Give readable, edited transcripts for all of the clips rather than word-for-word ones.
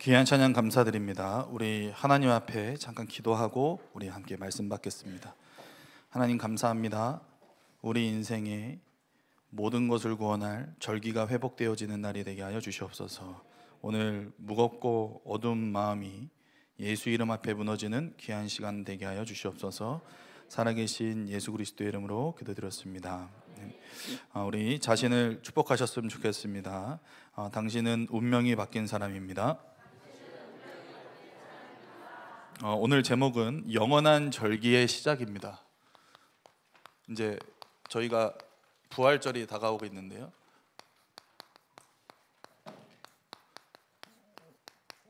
귀한 찬양 감사드립니다. 우리 하나님 앞에 잠깐 기도하고 우리 함께 말씀 받겠습니다. 하나님 감사합니다. 우리 인생에 모든 것을 구원할 절기가 회복되어지는 날이 되게 하여 주시옵소서. 오늘 무겁고 어두운 마음이 예수 이름 앞에 무너지는 귀한 시간 되게 하여 주시옵소서. 살아계신 예수 그리스도의 이름으로 기도드렸습니다. 우리 자신을 축복하셨으면 좋겠습니다. 당신은 운명이 바뀐 사람입니다. 오늘 제목은 영원한 절기의 시작입니다. 이제 저희가 부활절이 다가오고 있는데요.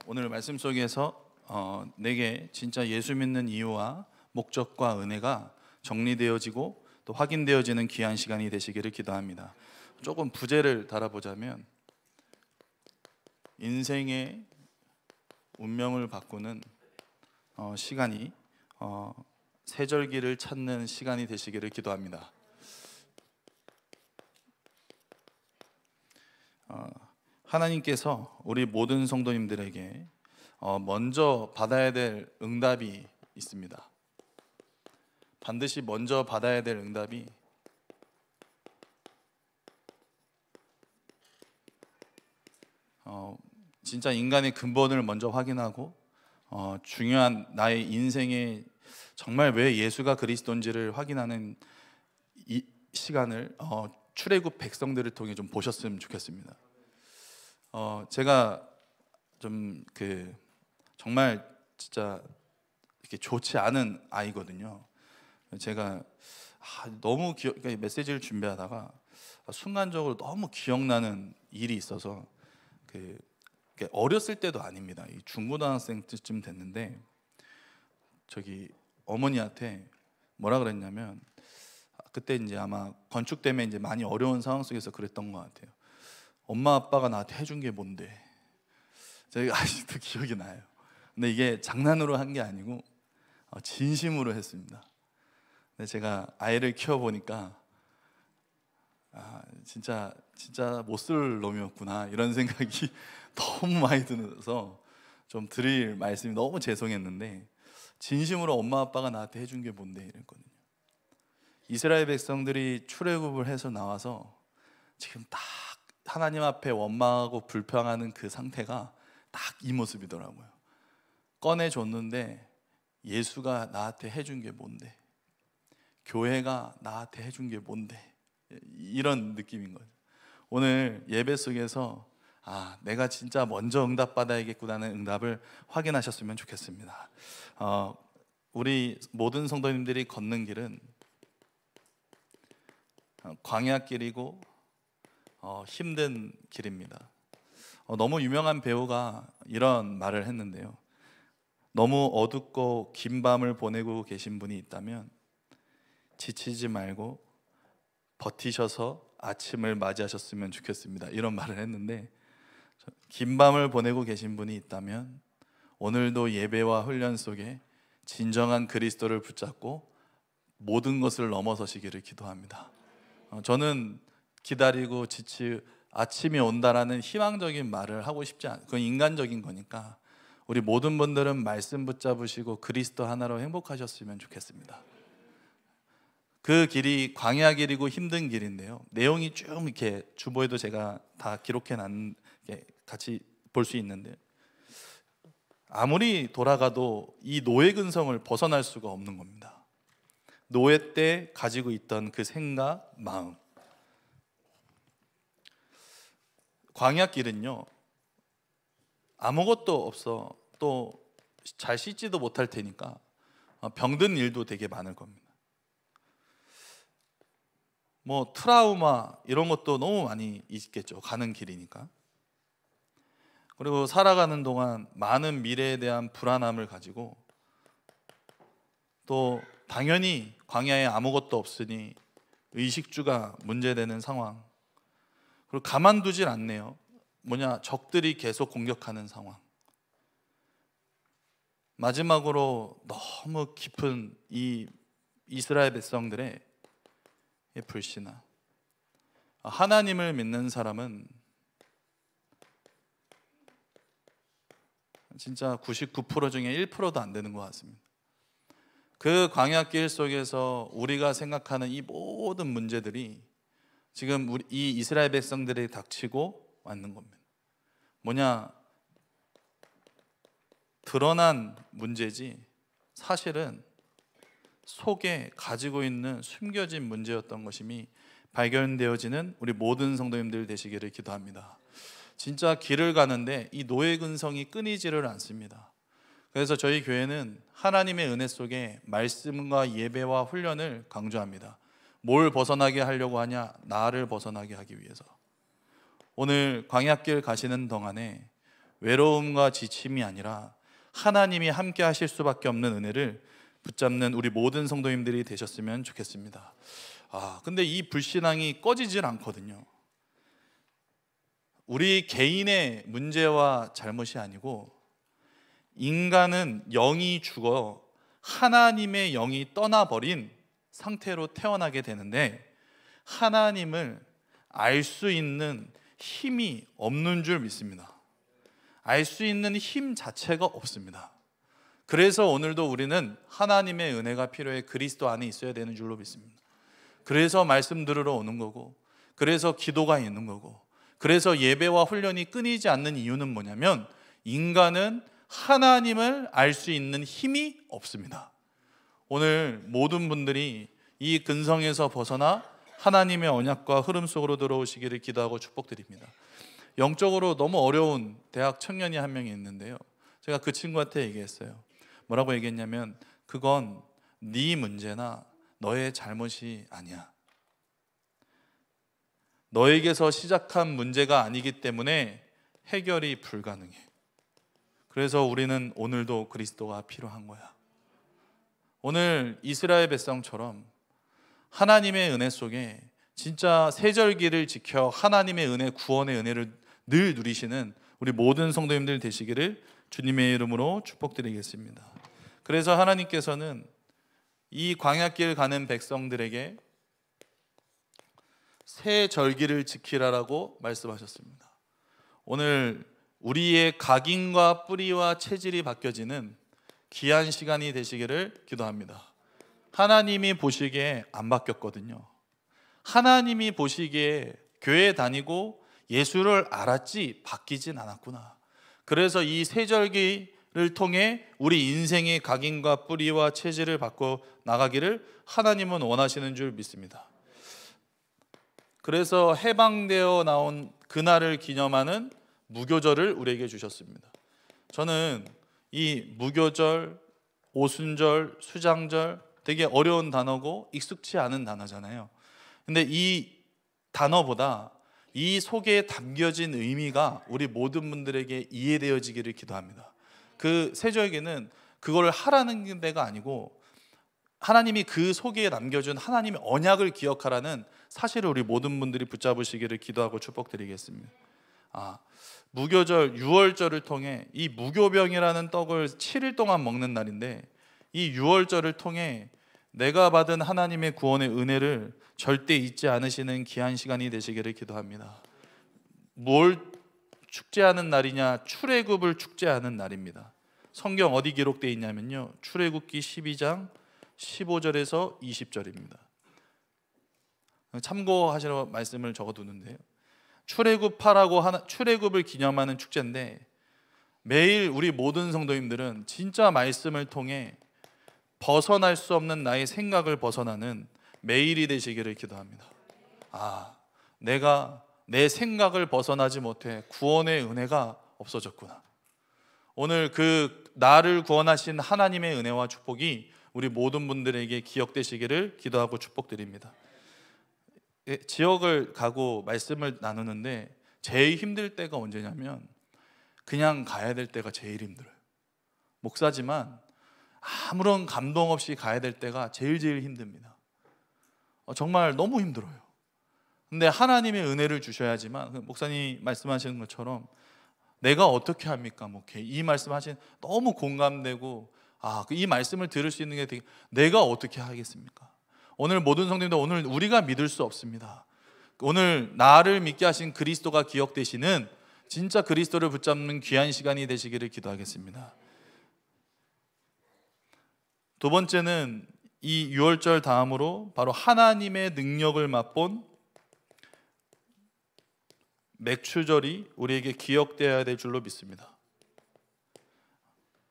오늘 말씀 속에서 내게 진짜 예수 믿는 이유와 목적과 은혜가 정리되어지고 또 확인되어지는 귀한 시간이 되시기를 기도합니다. 조금 부제를 달아보자면 인생의 운명을 바꾸는 시간이 새절기를 찾는 시간이 되시기를 기도합니다. 하나님께서 우리 모든 성도님들에게 먼저 받아야 될 응답이 있습니다. 반드시 먼저 받아야 될 응답이 진짜 인간의 근본을 먼저 확인하고 중요한 나의 인생에 정말 왜 예수가 그리스도인지를 확인하는 이 시간을 출애굽 백성들을 통해 좀 보셨으면 좋겠습니다. 제가 좀 정말 진짜 이렇게 좋지 않은 아이거든요. 제가 너무 그러니까 메시지를 준비하다가 순간적으로 너무 기억나는 일이 있어서 어렸을 때도 아닙니다. 중고등학생 때쯤 됐는데 저기 어머니한테 뭐라 그랬냐면 그때 이제 아마 건축 때문에 이제 많이 어려운 상황 속에서 그랬던 것 같아요. 엄마 아빠가 나한테 해준 게 뭔데? 제가 아직도 기억이 나요. 근데 이게 장난으로 한 게 아니고 진심으로 했습니다. 근데 제가 아이를 키워보니까 진짜 못 쓸 놈이었구나 이런 생각이 너무 많이 들어서 좀 드릴 말씀이 너무 죄송했는데 진심으로 엄마 아빠가 나한테 해준 게 뭔데 이랬거든요. 이스라엘 백성들이 출애굽을 해서 나와서 지금 딱 하나님 앞에 원망하고 불평하는 그 상태가 딱 이 모습이더라고요. 꺼내줬는데 예수가 나한테 해준 게 뭔데, 교회가 나한테 해준 게 뭔데, 이런 느낌인 거죠. 오늘 예배 속에서 내가 진짜 먼저 응답받아야겠구나는 응답을 확인하셨으면 좋겠습니다. 우리 모든 성도님들이 걷는 길은 광야길이고 힘든 길입니다. 너무 유명한 배우가 이런 말을 했는데요. 너무 어둡고 긴 밤을 보내고 계신 분이 있다면 지치지 말고 버티셔서 아침을 맞이하셨으면 좋겠습니다. 이런 말을 했는데, 긴 밤을 보내고 계신 분이 있다면 오늘도 예배와 훈련 속에 진정한 그리스도를 붙잡고 모든 것을 넘어서시기를 기도합니다. 저는 기다리고 아침이 온다라는 희망적인 말을 하고 싶지 않아요. 그건 인간적인 거니까 우리 모든 분들은 말씀 붙잡으시고 그리스도 하나로 행복하셨으면 좋겠습니다. 그 길이 광야 길이고 힘든 길인데요. 내용이 쭉 이렇게 주보에도 제가 다 기록해 놨는 게 같이 볼 수 있는데, 아무리 돌아가도 이 노예 근성을 벗어날 수가 없는 겁니다. 노예 때 가지고 있던 그 생각, 마음. 광야 길은요, 아무것도 없어. 또 잘 씻지도 못할 테니까 병든 일도 되게 많을 겁니다. 뭐 트라우마 이런 것도 너무 많이 있겠죠. 가는 길이니까. 그리고 살아가는 동안 많은 미래에 대한 불안함을 가지고, 또 당연히 광야에 아무것도 없으니 의식주가 문제되는 상황. 그리고 가만두질 않네요. 적들이 계속 공격하는 상황. 마지막으로 너무 깊은 이 이스라엘 백성들의 불신앙. 하나님을 믿는 사람은 진짜 99% 중에 1%도 안 되는 것 같습니다. 그 광야길 속에서 우리가 생각하는 이 모든 문제들이 지금 이 이스라엘 백성들이 닥치고 왔는 겁니다. 뭐냐? 드러난 문제지 사실은 속에 가지고 있는 숨겨진 문제였던 것임이 발견되어지는 우리 모든 성도님들 되시기를 기도합니다. 진짜 길을 가는데 이 노예 근성이 끊이지를 않습니다. 그래서 저희 교회는 하나님의 은혜 속에 말씀과 예배와 훈련을 강조합니다. 뭘 벗어나게 하려고 하냐? 나를 벗어나게 하기 위해서. 오늘 광야길 가시는 동안에 외로움과 지침이 아니라 하나님이 함께 하실 수밖에 없는 은혜를 붙잡는 우리 모든 성도님들이 되셨으면 좋겠습니다. 근데 이 불신앙이 꺼지질 않거든요. 우리 개인의 문제와 잘못이 아니고 인간은 영이 죽어 하나님의 영이 떠나버린 상태로 태어나게 되는데 하나님을 알 수 있는 힘이 없는 줄 믿습니다. 알 수 있는 힘 자체가 없습니다. 그래서 오늘도 우리는 하나님의 은혜가 필요해 그리스도 안에 있어야 되는 줄로 믿습니다. 그래서 말씀 들으러 오는 거고, 그래서 기도가 있는 거고, 그래서 예배와 훈련이 끊이지 않는 이유는 뭐냐면 인간은 하나님을 알 수 있는 힘이 없습니다. 오늘 모든 분들이 이 근성에서 벗어나 하나님의 언약과 흐름 속으로 들어오시기를 기도하고 축복드립니다. 영적으로 너무 어려운 대학 청년이 한 명이 있는데요, 제가 그 친구한테 얘기했어요. 뭐라고 얘기했냐면 그건 네 문제나 너의 잘못이 아니야. 너에게서 시작한 문제가 아니기 때문에 해결이 불가능해. 그래서 우리는 오늘도 그리스도가 필요한 거야. 오늘 이스라엘 백성처럼 하나님의 은혜 속에 진짜 세절기를 지켜 하나님의 은혜, 구원의 은혜를 늘 누리시는 우리 모든 성도님들 되시기를 주님의 이름으로 축복드리겠습니다. 그래서 하나님께서는 이 광야길 가는 백성들에게 새 절기를 지키라라고 말씀하셨습니다. 오늘 우리의 각인과 뿌리와 체질이 바뀌어지는 귀한 시간이 되시기를 기도합니다. 하나님이 보시기에 안 바뀌었거든요. 하나님이 보시기에 교회 다니고 예수를 알았지 바뀌진 않았구나. 그래서 이 세절기를 통해 우리 인생의 각인과 뿌리와 체질을 바꿔 나가기를 하나님은 원하시는 줄 믿습니다. 그래서 해방되어 나온 그날을 기념하는 무교절을 우리에게 주셨습니다. 저는 이 무교절, 오순절, 수장절 되게 어려운 단어고 익숙치 않은 단어잖아요. 근데 이 단어보다 이 속에 담겨진 의미가 우리 모든 분들에게 이해되어지기를 기도합니다. 그 세절기는 그걸 하라는 데가 아니고 하나님이 그 속에 남겨준 하나님의 언약을 기억하라는 사실을 우리 모든 분들이 붙잡으시기를 기도하고 축복드리겠습니다. 무교절, 유월절을 통해 이 무교병이라는 떡을 7일 동안 먹는 날인데 이 유월절을 통해 내가 받은 하나님의 구원의 은혜를 절대 잊지 않으시는 귀한 시간이 되시기를 기도합니다. 뭘 축제하는 날이냐? 출애굽을 축제하는 날입니다. 성경 어디 기록되어 있냐면요, 출애굽기 12장 15절에서 20절입니다. 참고하시라고 말씀을 적어두는데요, 출애굽하라고 출애굽을 기념하는 축제인데 매일 우리 모든 성도님들은 진짜 말씀을 통해 벗어날 수 없는 나의 생각을 벗어나는 매일이 되시기를 기도합니다. 내가 내 생각을 벗어나지 못해 구원의 은혜가 없어졌구나. 오늘 그 나를 구원하신 하나님의 은혜와 축복이 우리 모든 분들에게 기억되시기를 기도하고 축복드립니다. 지역을 가고 말씀을 나누는데 제일 힘들 때가 언제냐면 그냥 가야 될 때가 제일 힘들어요. 목사지만 아무런 감동 없이 가야 될 때가 제일 힘듭니다. 정말 너무 힘들어요. 근데 하나님의 은혜를 주셔야지만, 목사님 말씀하시는 것처럼 내가 어떻게 합니까? 이 말씀하신 너무 공감되고 이 말씀을 들을 수 있는 게 되게, 내가 어떻게 하겠습니까? 오늘 모든 성도님들, 오늘 우리가 믿을 수 없습니다. 오늘 나를 믿게 하신 그리스도가 기억되시는 진짜 그리스도를 붙잡는 귀한 시간이 되시기를 기도하겠습니다. 두 번째는 이 6월절 다음으로 바로 하나님의 능력을 맛본 맥추절이 우리에게 기억되어야 될 줄로 믿습니다.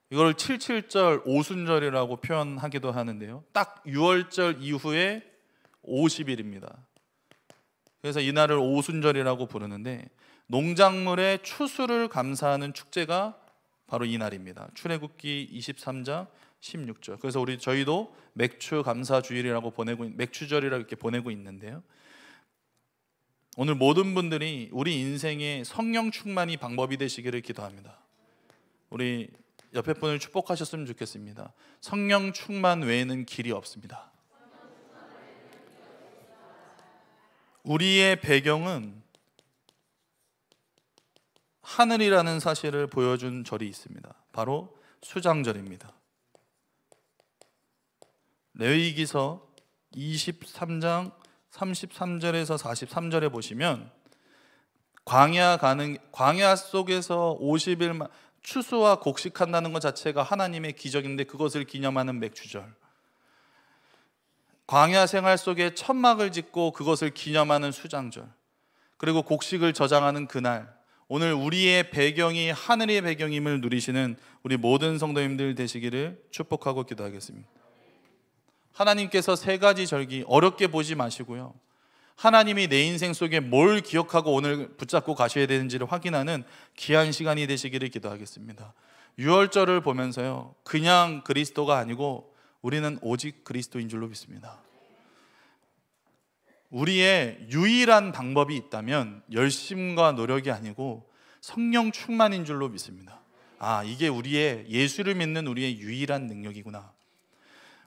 이걸 77절 오순절이라고 표현하기도 하는데요, 딱 6월절 이후에 50일입니다. 그래서 이날을 오순절이라고 부르는데, 농작물의 추수를 감사하는 축제가 바로 이날입니다. 출애굽기 23장 16절. 그래서 저희도 맥추 감사 주일이라고 맥추절이라고 이렇게 보내고 있는데요, 오늘 모든 분들이 우리 인생의 성령 충만이 방법이 되시기를 기도합니다. 우리 옆에 분을 축복하셨으면 좋겠습니다. 성령 충만 외에는 길이 없습니다. 우리의 배경은 하늘이라는 사실을 보여준 절이 있습니다. 바로 수장절입니다. 레위기서 23장 33절에서 43절에 보시면 광야 속에서 50일 추수와 곡식한다는 것 자체가 하나님의 기적인데, 그것을 기념하는 맥추절, 광야 생활 속에 천막을 짓고 그것을 기념하는 수장절, 그리고 곡식을 저장하는 그날, 오늘 우리의 배경이 하늘의 배경임을 누리시는 우리 모든 성도님들 되시기를 축복하고 기도하겠습니다. 하나님께서 세 가지 절기 어렵게 보지 마시고요, 하나님이 내 인생 속에 뭘 기억하고 오늘 붙잡고 가셔야 되는지를 확인하는 귀한 시간이 되시기를 기도하겠습니다. 6월절을 보면서요, 그냥 그리스도가 아니고 우리는 오직 그리스도인 줄로 믿습니다. 우리의 유일한 방법이 있다면 열심과 노력이 아니고 성령 충만인 줄로 믿습니다. 이게 예수를 믿는 우리의 유일한 능력이구나.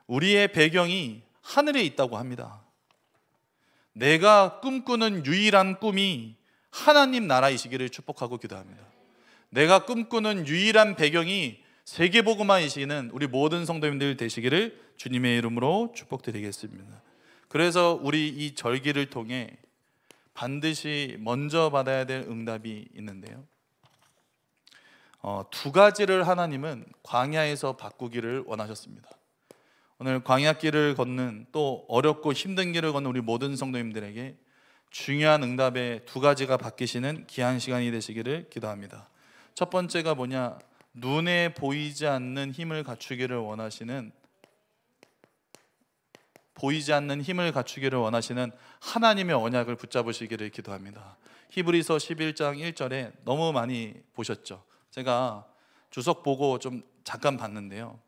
우리의 배경이 하늘에 있다고 합니다. 내가 꿈꾸는 유일한 꿈이 하나님 나라이시기를 축복하고 기도합니다. 내가 꿈꾸는 유일한 배경이 세계복음화이시는 우리 모든 성도님들 되시기를 주님의 이름으로 축복드리겠습니다. 그래서 우리 이 절기를 통해 반드시 먼저 받아야 될 응답이 있는데요, 두 가지를 하나님은 광야에서 바꾸기를 원하셨습니다. 오늘 광야길을 걷는, 또 어렵고 힘든 길을 걷는 우리 모든 성도님들에게 중요한 응답의 두 가지가 바뀌시는 귀한 시간이 되시기를 기도합니다. 첫 번째가 뭐냐? 눈에 보이지 않는 힘을 갖추기를 원하시는 하나님의 언약을 붙잡으시기를 기도합니다. 히브리서 11장 1절에 너무 많이 보셨죠? 제가 주석 보고 좀 잠깐 봤는데요,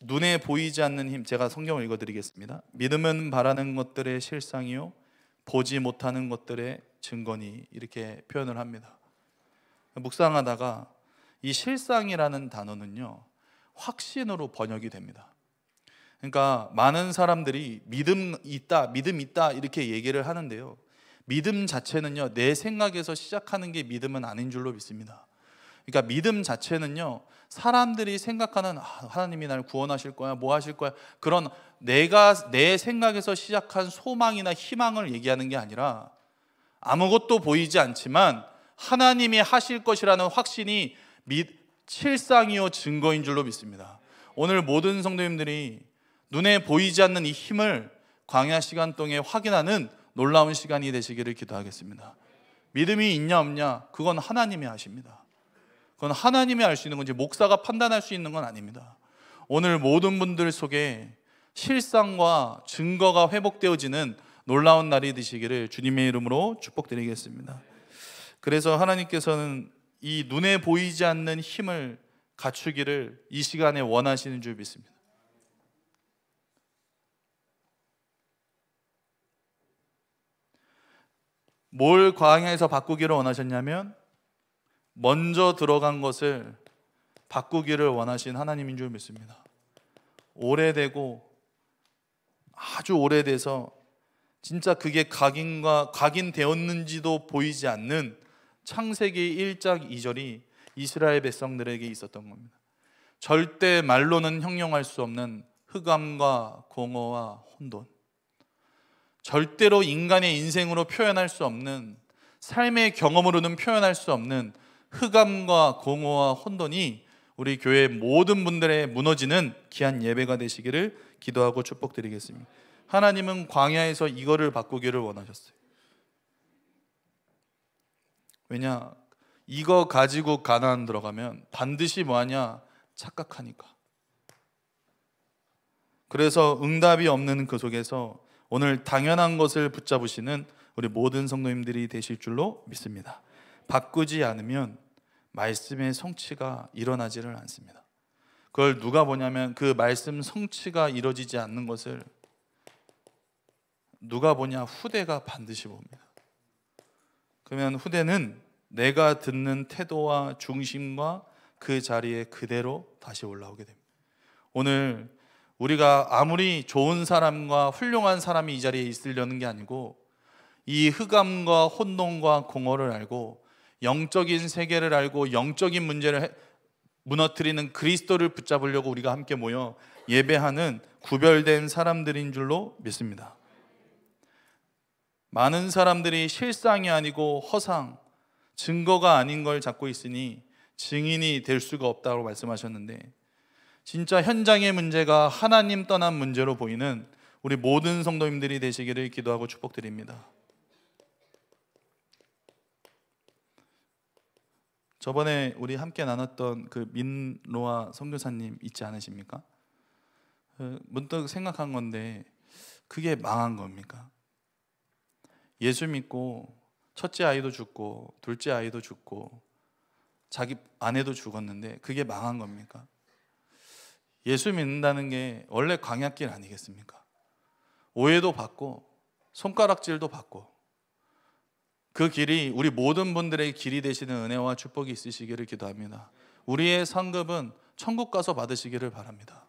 눈에 보이지 않는 힘, 제가 성경을 읽어드리겠습니다. 믿음은 바라는 것들의 실상이요 보지 못하는 것들의 증거니, 이렇게 표현을 합니다. 묵상하다가 이 실상이라는 단어는요, 확신으로 번역이 됩니다. 그러니까 많은 사람들이 믿음 있다 이렇게 얘기를 하는데요, 믿음 자체는요, 내 생각에서 시작하는 게 믿음은 아닌 줄로 믿습니다. 그러니까 믿음 자체는요, 사람들이 생각하는 하나님이 나를 구원하실 거야, 뭐 하실 거야, 그런 내 생각에서 시작한 소망이나 희망을 얘기하는 게 아니라, 아무것도 보이지 않지만 하나님이 하실 것이라는 확신이 실상이요 증거인 줄로 믿습니다. 오늘 모든 성도님들이 눈에 보이지 않는 이 힘을 광야 시간 동안에 확인하는 놀라운 시간이 되시기를 기도하겠습니다. 믿음이 있냐 없냐, 그건 하나님이 하십니다. 그건 하나님이 알 수 있는 건지 목사가 판단할 수 있는 건 아닙니다. 오늘 모든 분들 속에 실상과 증거가 회복되어지는 놀라운 날이 되시기를 주님의 이름으로 축복드리겠습니다. 그래서 하나님께서는 이 눈에 보이지 않는 힘을 갖추기를 이 시간에 원하시는 줄 믿습니다. 뭘 광야에서 바꾸기를 원하셨냐면, 먼저 들어간 것을 바꾸기를 원하신 하나님인 줄 믿습니다. 아주 오래돼서 진짜 그게 각인되었는지도 보이지 않는 창세기 1장 2절이 이스라엘 백성들에게 있었던 겁니다. 절대 말로는 형용할 수 없는 흑암과 공허와 혼돈, 절대로 인간의 인생으로 표현할 수 없는 삶의 경험으로는 표현할 수 없는 흑암과 공허와 혼돈이 우리 교회 모든 분들의 무너지는 귀한 예배가 되시기를 기도하고 축복드리겠습니다. 하나님은 광야에서 이거를 바꾸기를 원하셨어요. 왜냐? 이거 가지고 가나안 들어가면 반드시 뭐하냐? 착각하니까. 그래서 응답이 없는 그 속에서 오늘 당연한 것을 붙잡으시는 우리 모든 성도님들이 되실 줄로 믿습니다. 바꾸지 않으면 말씀의 성취가 일어나지를 않습니다. 그걸 누가 보냐면 그 말씀 성취가 이루어지지 않는 것을 누가 보냐? 후대가 반드시 봅니다. 그러면 후대는 내가 듣는 태도와 중심과 그 자리에 그대로 다시 올라오게 됩니다. 오늘 우리가 아무리 좋은 사람과 훌륭한 사람이 이 자리에 있으려는 게 아니고 이 흑암과 혼돈과 공허를 알고 영적인 세계를 알고 영적인 문제를 무너뜨리는 그리스도를 붙잡으려고 우리가 함께 모여 예배하는 구별된 사람들인 줄로 믿습니다. 많은 사람들이 실상이 아니고 허상, 증거가 아닌 걸 잡고 있으니 증인이 될 수가 없다고 말씀하셨는데, 진짜 현장의 문제가 하나님 떠난 문제로 보이는 우리 모든 성도님들이 되시기를 기도하고 축복드립니다. 저번에 우리 함께 나눴던 그 민로아 선교사님 있지 않으십니까? 문득 생각한 건데 그게 망한 겁니까? 예수 믿고 첫째 아이도 죽고 둘째 아이도 죽고 자기 아내도 죽었는데 그게 망한 겁니까? 예수 믿는다는 게 원래 광야길 아니겠습니까? 오해도 받고 손가락질도 받고 그 길이 우리 모든 분들의 길이 되시는 은혜와 축복이 있으시기를 기도합니다. 우리의 상급은 천국 가서 받으시기를 바랍니다.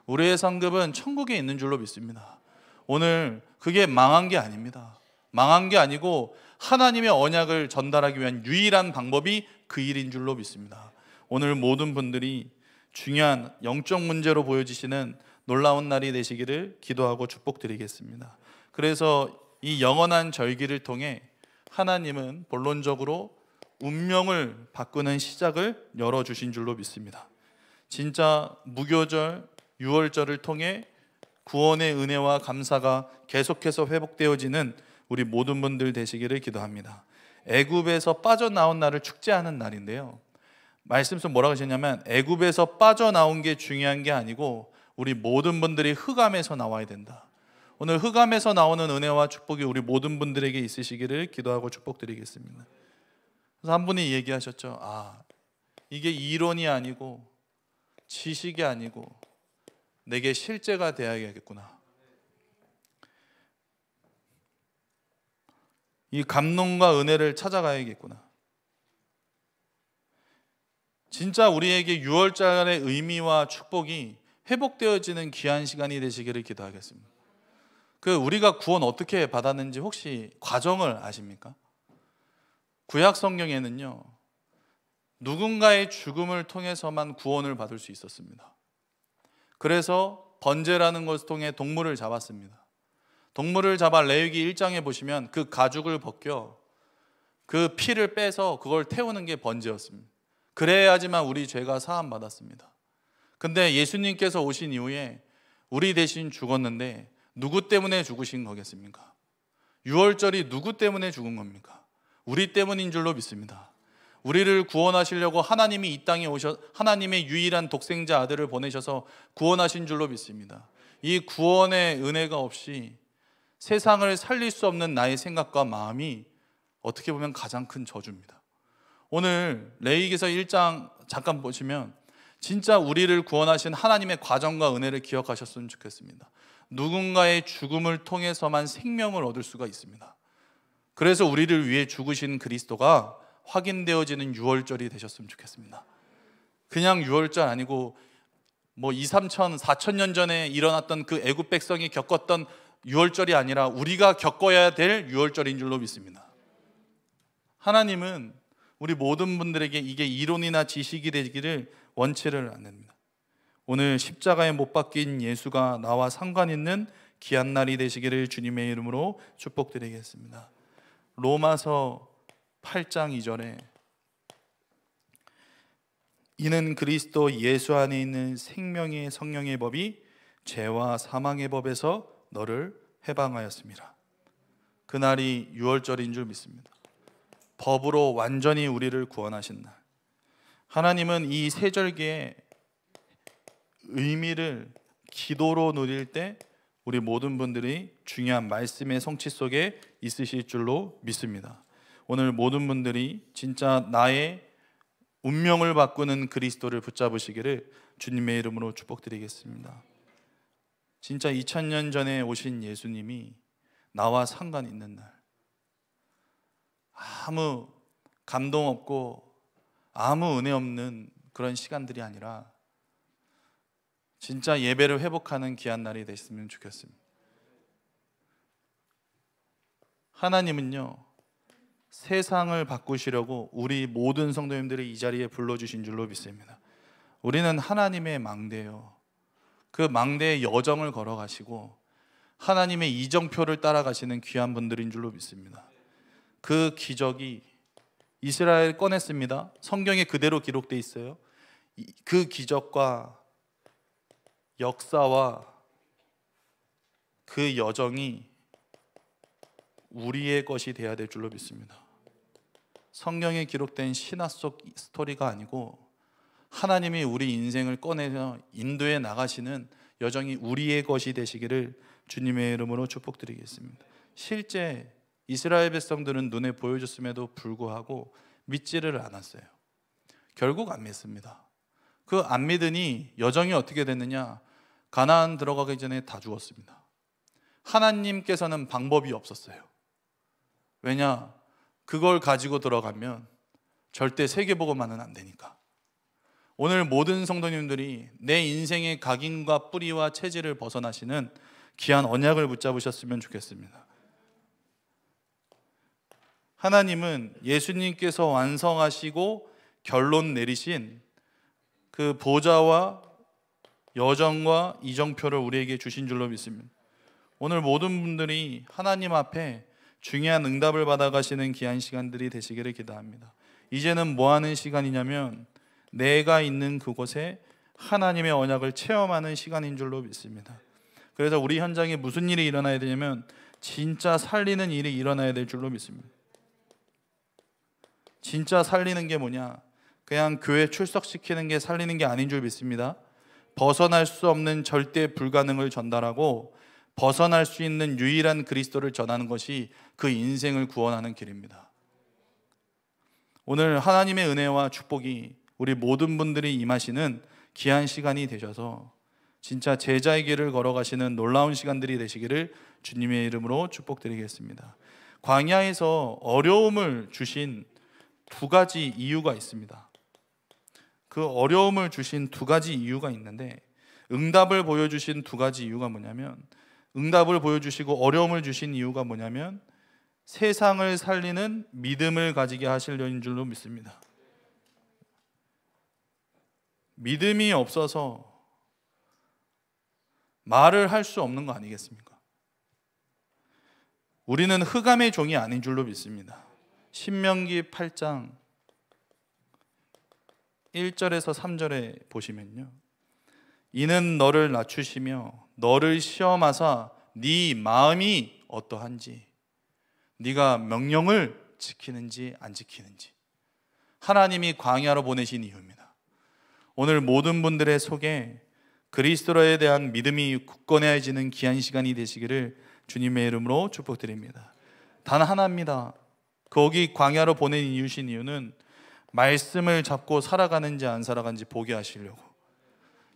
우리의 상급은 천국에 있는 줄로 믿습니다. 오늘 그게 망한 게 아닙니다. 망한 게 아니고 하나님의 언약을 전달하기 위한 유일한 방법이 그 일인 줄로 믿습니다. 오늘 모든 분들이 중요한 영적 문제로 보여지시는 놀라운 날이 되시기를 기도하고 축복드리겠습니다. 그래서 이 영원한 절기를 통해 하나님은 본론적으로 운명을 바꾸는 시작을 열어주신 줄로 믿습니다. 진짜 무교절, 유월절을 통해 구원의 은혜와 감사가 계속해서 회복되어지는 우리 모든 분들 되시기를 기도합니다. 애굽에서 빠져나온 날을 축제하는 날인데요, 말씀 속 뭐라고 하셨냐면 애굽에서 빠져나온 게 중요한 게 아니고 우리 모든 분들이 흑암에서 나와야 된다. 오늘 흑암에서 나오는 은혜와 축복이 우리 모든 분들에게 있으시기를 기도하고 축복드리겠습니다. 그래서 한 분이 얘기하셨죠. 이게 이론이 아니고 지식이 아니고 내게 실제가 되어야겠구나. 이 감동과 은혜를 찾아가야겠구나. 진짜 우리에게 유월절의 의미와 축복이 회복되어지는 귀한 시간이 되시기를 기도하겠습니다. 우리가 구원 어떻게 받았는지 혹시 과정을 아십니까? 구약 성경에는요, 누군가의 죽음을 통해서만 구원을 받을 수 있었습니다. 그래서 번제라는 것을 통해 동물을 잡았습니다. 동물을 잡아 레위기 1장에 보시면 그 가죽을 벗겨 그 피를 빼서 그걸 태우는 게 번제였습니다. 그래야지만 우리 죄가 사함 받았습니다. 근데 예수님께서 오신 이후에 우리 대신 죽었는데 누구 때문에 죽으신 거겠습니까? 유월절이 누구 때문에 죽은 겁니까? 우리 때문인 줄로 믿습니다. 우리를 구원하시려고 하나님이 이 땅에 오셔 하나님의 유일한 독생자 아들을 보내셔서 구원하신 줄로 믿습니다. 이 구원의 은혜가 없이 세상을 살릴 수 없는 나의 생각과 마음이 어떻게 보면 가장 큰 저주입니다. 오늘 레위기서 1장 잠깐 보시면 진짜 우리를 구원하신 하나님의 과정과 은혜를 기억하셨으면 좋겠습니다. 누군가의 죽음을 통해서만 생명을 얻을 수가 있습니다. 그래서 우리를 위해 죽으신 그리스도가 확인되어지는 유월절이 되셨으면 좋겠습니다. 그냥 유월절 아니고 2, 3천, 4천 년 전에 일어났던 그 애굽 백성이 겪었던 유월절이 아니라 우리가 겪어야 될 유월절인 줄로 믿습니다. 하나님은 우리 모든 분들에게 이게 이론이나 지식이 되기를 원치를 않습니다. 오늘 십자가에 못 박힌 예수가 나와 상관 있는 귀한 날이 되시기를 주님의 이름으로 축복드리겠습니다. 로마서 8장 2절에 이는 그리스도 예수 안에 있는 생명의 성령의 법이 죄와 사망의 법에서 너를 해방하였습니다. 그날이 유월절인 줄 믿습니다. 법으로 완전히 우리를 구원하신 날. 하나님은 이 세절기의 의미를 기도로 누릴 때 우리 모든 분들이 중요한 말씀의 성취 속에 있으실 줄로 믿습니다. 오늘 모든 분들이 진짜 나의 운명을 바꾸는 그리스도를 붙잡으시기를 주님의 이름으로 축복드리겠습니다. 진짜 2000년 전에 오신 예수님이 나와 상관 있는 날, 아무 감동 없고 아무 은혜 없는 그런 시간들이 아니라 진짜 예배를 회복하는 귀한 날이 됐으면 좋겠습니다. 하나님은요, 세상을 바꾸시려고 우리 모든 성도님들을 이 자리에 불러주신 줄로 믿습니다. 우리는 하나님의 망대예요. 그 망대의 여정을 걸어가시고 하나님의 이정표를 따라가시는 귀한 분들인 줄로 믿습니다. 그 기적이 이스라엘 꺼냈습니다. 성경에 그대로 기록되어 있어요. 그 기적과 역사와 그 여정이 우리의 것이 되어야 될 줄로 믿습니다. 성경에 기록된 신화 속 스토리가 아니고 하나님이 우리 인생을 꺼내서 인도해 나가시는 여정이 우리의 것이 되시기를 주님의 이름으로 축복드리겠습니다. 실제 이스라엘 백성들은 눈에 보여줬음에도 불구하고 믿지를 않았어요. 결국 안 믿습니다. 그 안 믿으니 여정이 어떻게 됐느냐? 가나안 들어가기 전에 다 죽었습니다. 하나님께서는 방법이 없었어요. 왜냐? 그걸 가지고 들어가면 절대 세계복음화는 안 되니까. 오늘 모든 성도님들이 내 인생의 각인과 뿌리와 체질을 벗어나시는 귀한 언약을 붙잡으셨으면 좋겠습니다. 하나님은 예수님께서 완성하시고 결론 내리신 그 보좌와 여정과 이정표를 우리에게 주신 줄로 믿습니다. 오늘 모든 분들이 하나님 앞에 중요한 응답을 받아가시는 귀한 시간들이 되시기를 기도합니다. 이제는 뭐 하는 시간이냐면 내가 있는 그곳에 하나님의 언약을 체험하는 시간인 줄로 믿습니다. 그래서 우리 현장에 무슨 일이 일어나야 되냐면 진짜 살리는 일이 일어나야 될 줄로 믿습니다. 진짜 살리는 게 뭐냐? 그냥 교회 출석시키는 게 살리는 게 아닌 줄 믿습니다. 벗어날 수 없는 절대 불가능을 전달하고 벗어날 수 있는 유일한 그리스도를 전하는 것이 그 인생을 구원하는 길입니다. 오늘 하나님의 은혜와 축복이 우리 모든 분들이 임하시는 귀한 시간이 되셔서 진짜 제자의 길을 걸어가시는 놀라운 시간들이 되시기를 주님의 이름으로 축복드리겠습니다. 광야에서 어려움을 주신 두 가지 이유가 있습니다. 그 어려움을 주신 두 가지 이유가 있는데 응답을 보여주신 두 가지 이유가 뭐냐면 응답을 보여주시고 어려움을 주신 이유가 뭐냐면 세상을 살리는 믿음을 가지게 하시려는 줄로 믿습니다. 믿음이 없어서 말을 할 수 없는 거 아니겠습니까? 우리는 흑암의 종이 아닌 줄로 믿습니다. 신명기 8장 1절에서 3절에 보시면요, 이는 너를 낮추시며 너를 시험하사 네 마음이 어떠한지 네가 명령을 지키는지 안 지키는지 하나님이 광야로 보내신 이유입니다. 오늘 모든 분들의 속에 그리스도에 대한 믿음이 굳건해지는 귀한 시간이 되시기를 주님의 이름으로 축복드립니다. 단 하나입니다. 거기 광야로 보낸 이유신 이유는 말씀을 잡고 살아가는지 안 살아가는지 보게 하시려고,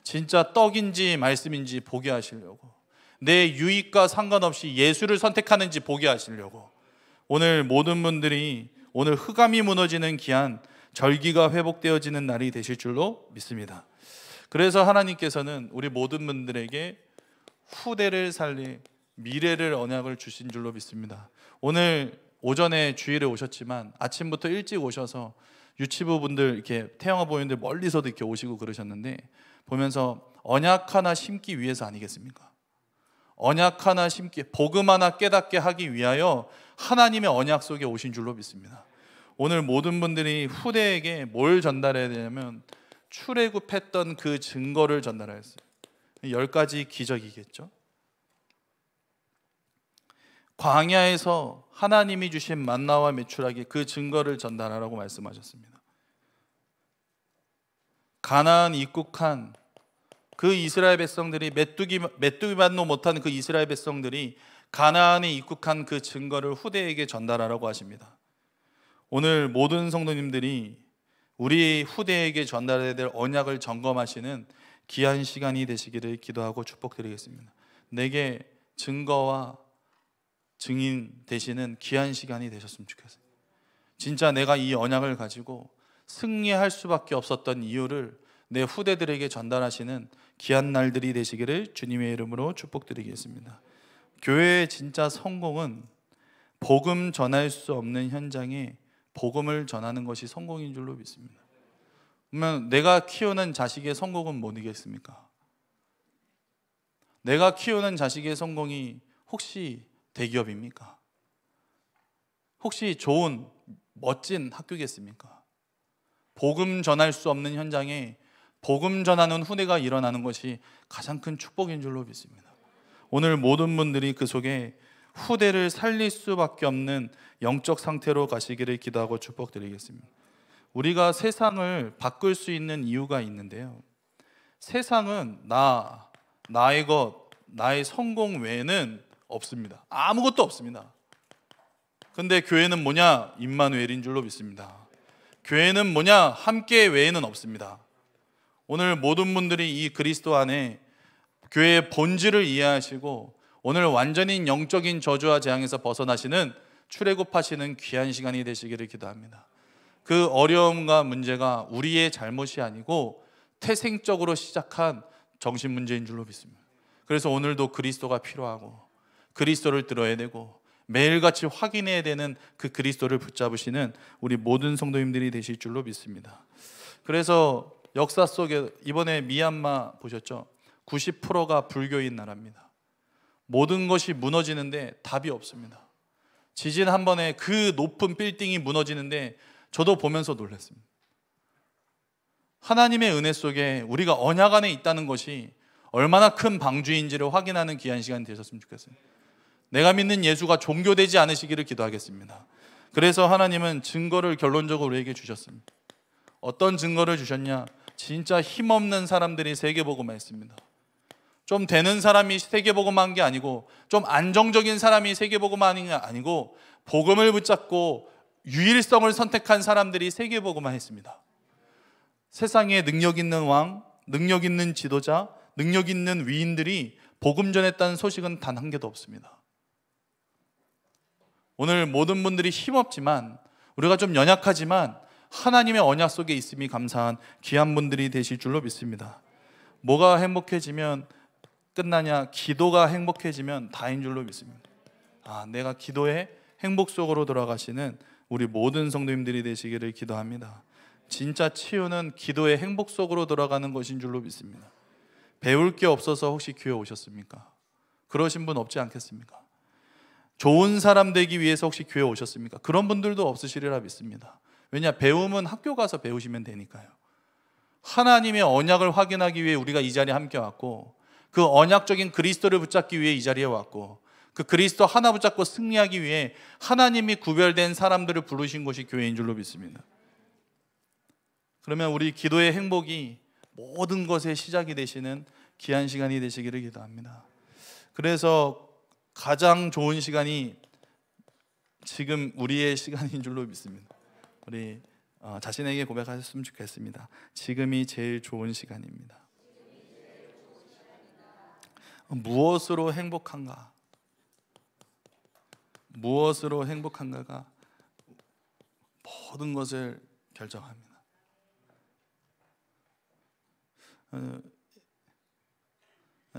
진짜 떡인지 말씀인지 보게 하시려고, 내 유익과 상관없이 예수를 선택하는지 보게 하시려고 오늘 모든 분들이 오늘 흑암이 무너지는 귀한 절기가 회복되어지는 날이 되실 줄로 믿습니다. 그래서 하나님께서는 우리 모든 분들에게 후대를 살릴 미래를 언약을 주신 줄로 믿습니다. 오늘 오전에 주일에 오셨지만 아침부터 일찍 오셔서 유치부 분들 이렇게 태영아 보이는데 멀리서도 이렇게 오시고 그러셨는데 보면서 언약 하나 심기 위해서 아니겠습니까? 언약 하나 심기, 복음 하나 깨닫게 하기 위하여 하나님의 언약 속에 오신 줄로 믿습니다. 오늘 모든 분들이 후대에게 뭘 전달해야 되냐면 출애굽했던 그 증거를 전달해야 했어요. 10가지 기적이겠죠. 광야에서 하나님이 주신 만나와 메추라기 그 증거를 전달하라고 말씀하셨습니다. 가나안 입국한 그 이스라엘 백성들이 메뚜기만도 못한 그 이스라엘 백성들이 가나안에 입국한 그 증거를 후대에게 전달하라고 하십니다. 오늘 모든 성도님들이 우리 후대에게 전달해야 될 언약을 점검하시는 귀한 시간이 되시기를 기도하고 축복드리겠습니다. 내게 증거와 증인 되시는 귀한 시간이 되셨으면 좋겠어요. 진짜 내가 이 언약을 가지고 승리할 수밖에 없었던 이유를 내 후대들에게 전달하시는 귀한 날들이 되시기를 주님의 이름으로 축복드리겠습니다. 교회의 진짜 성공은 복음 전할 수 없는 현장에 복음을 전하는 것이 성공인 줄로 믿습니다. 그러면 내가 키우는 자식의 성공은 뭐겠습니까? 내가 키우는 자식의 성공이 혹시 대기업입니까? 혹시 좋은 멋진 학교겠습니까? 복음 전할 수 없는 현장에 복음 전하는 후대가 일어나는 것이 가장 큰 축복인 줄로 믿습니다. 오늘 모든 분들이 그 속에 후대를 살릴 수밖에 없는 영적 상태로 가시기를 기도하고 축복드리겠습니다. 우리가 세상을 바꿀 수 있는 이유가 있는데요, 세상은 나의 것, 나의 성공 외에는 없습니다. 아무것도 없습니다. 근데 교회는 뭐냐? 임마누엘인 줄로 믿습니다. 교회는 뭐냐? 함께 외에는 없습니다. 오늘 모든 분들이 이 그리스도 안에 교회의 본질을 이해하시고 오늘 완전히 영적인 저주와 재앙에서 벗어나시는 출애굽하시는 귀한 시간이 되시기를 기도합니다. 그 어려움과 문제가 우리의 잘못이 아니고 태생적으로 시작한 정신 문제인 줄로 믿습니다. 그래서 오늘도 그리스도가 필요하고 그리스도를 들어야 되고 매일같이 확인해야 되는 그 그리스도를 붙잡으시는 우리 모든 성도님들이 되실 줄로 믿습니다. 그래서 역사 속에 이번에 미얀마 보셨죠? 90%가 불교인 나라입니다. 모든 것이 무너지는데 답이 없습니다. 지진 한 번에 그 높은 빌딩이 무너지는데 저도 보면서 놀랐습니다. 하나님의 은혜 속에 우리가 언약 안에 있다는 것이 얼마나 큰 방주인지를 확인하는 귀한 시간이 되셨으면 좋겠어요. 내가 믿는 예수가 종교되지 않으시기를 기도하겠습니다. 그래서 하나님은 증거를 결론적으로 우리에게 주셨습니다. 어떤 증거를 주셨냐? 진짜 힘없는 사람들이 세계복음만 했습니다. 좀 되는 사람이 세계복음한 게 아니고 좀 안정적인 사람이 세계복음한 게 아니고 복음을 붙잡고 유일성을 선택한 사람들이 세계복음만 했습니다. 세상에 능력 있는 왕, 능력 있는 지도자, 능력 있는 위인들이 복음 전했다는 소식은 단 한 개도 없습니다. 오늘 모든 분들이 힘없지만 우리가 좀 연약하지만 하나님의 언약 속에 있음이 감사한 귀한 분들이 되실 줄로 믿습니다. 뭐가 행복해지면 끝나냐? 기도가 행복해지면 다인 줄로 믿습니다. 내가 기도의 행복 속으로 돌아가시는 우리 모든 성도님들이 되시기를 기도합니다. 진짜 치유는 기도의 행복 속으로 돌아가는 것인 줄로 믿습니다. 배울 게 없어서 혹시 교회 오셨습니까? 그러신 분 없지 않겠습니까? 좋은 사람 되기 위해서 혹시 교회 오셨습니까? 그런 분들도 없으시리라 믿습니다. 왜냐? 배움은 학교 가서 배우시면 되니까요. 하나님의 언약을 확인하기 위해 우리가 이 자리에 함께 왔고 그 언약적인 그리스도를 붙잡기 위해 이 자리에 왔고 그 그리스도 하나 붙잡고 승리하기 위해 하나님이 구별된 사람들을 부르신 곳이 교회인 줄로 믿습니다. 그러면 우리 기도의 행복이 모든 것의 시작이 되시는 귀한 시간이 되시기를 기도합니다. 그래서 가장 좋은 시간이 지금 우리의 시간인 줄로 믿습니다. 우리 자신에게 고백하셨으면 좋겠습니다. 지금이 제일 좋은 시간입니다. 무엇으로 행복한가? 무엇으로 행복한가가 모든 것을 결정합니다.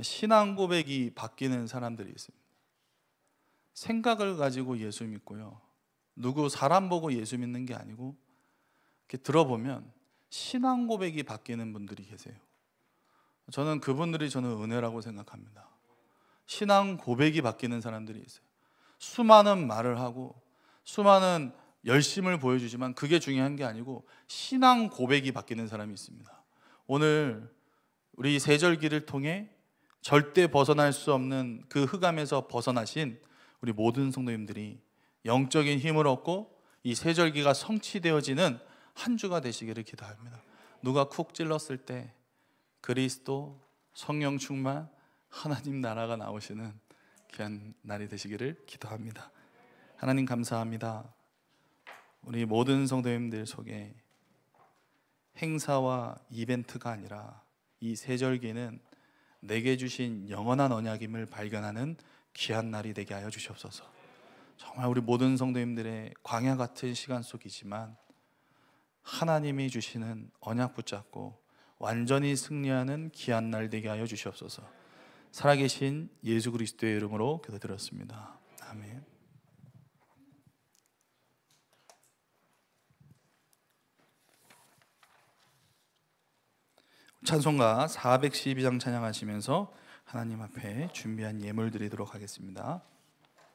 신앙 고백이 바뀌는 사람들이 있습니다. 생각을 가지고 예수 믿고요, 누구 사람 보고 예수 믿는 게 아니고 이렇게 들어보면 신앙 고백이 바뀌는 분들이 계세요. 저는 그분들이 은혜라고 생각합니다. 신앙 고백이 바뀌는 사람들이 있어요. 수많은 말을 하고 수많은 열심을 보여주지만 그게 중요한 게 아니고 신앙 고백이 바뀌는 사람이 있습니다. 오늘 우리 세절기를 통해 절대 벗어날 수 없는 그 흑암에서 벗어나신 우리 모든 성도님들이 영적인 힘을 얻고 이 세절기가 성취되어지는 한 주가 되시기를 기도합니다. 누가 쿡 찔렀을 때 그리스도 성령 충만 하나님 나라가 나오시는 귀한 날이 되시기를 기도합니다. 하나님 감사합니다. 우리 모든 성도님들 속에 행사와 이벤트가 아니라 이 세절기는 내게 주신 영원한 언약임을 발견하는 귀한 날이 되게 하여 주시옵소서. 정말 우리 모든 성도님들의 광야 같은 시간 속이지만 하나님이 주시는 언약 붙잡고 완전히 승리하는 귀한 날 되게 하여 주시옵소서. 살아계신 예수 그리스도의 이름으로 기도드렸습니다. 아멘. 찬송가 412장 찬양하시면서 하나님 앞에 준비한 예물 드리도록 하겠습니다.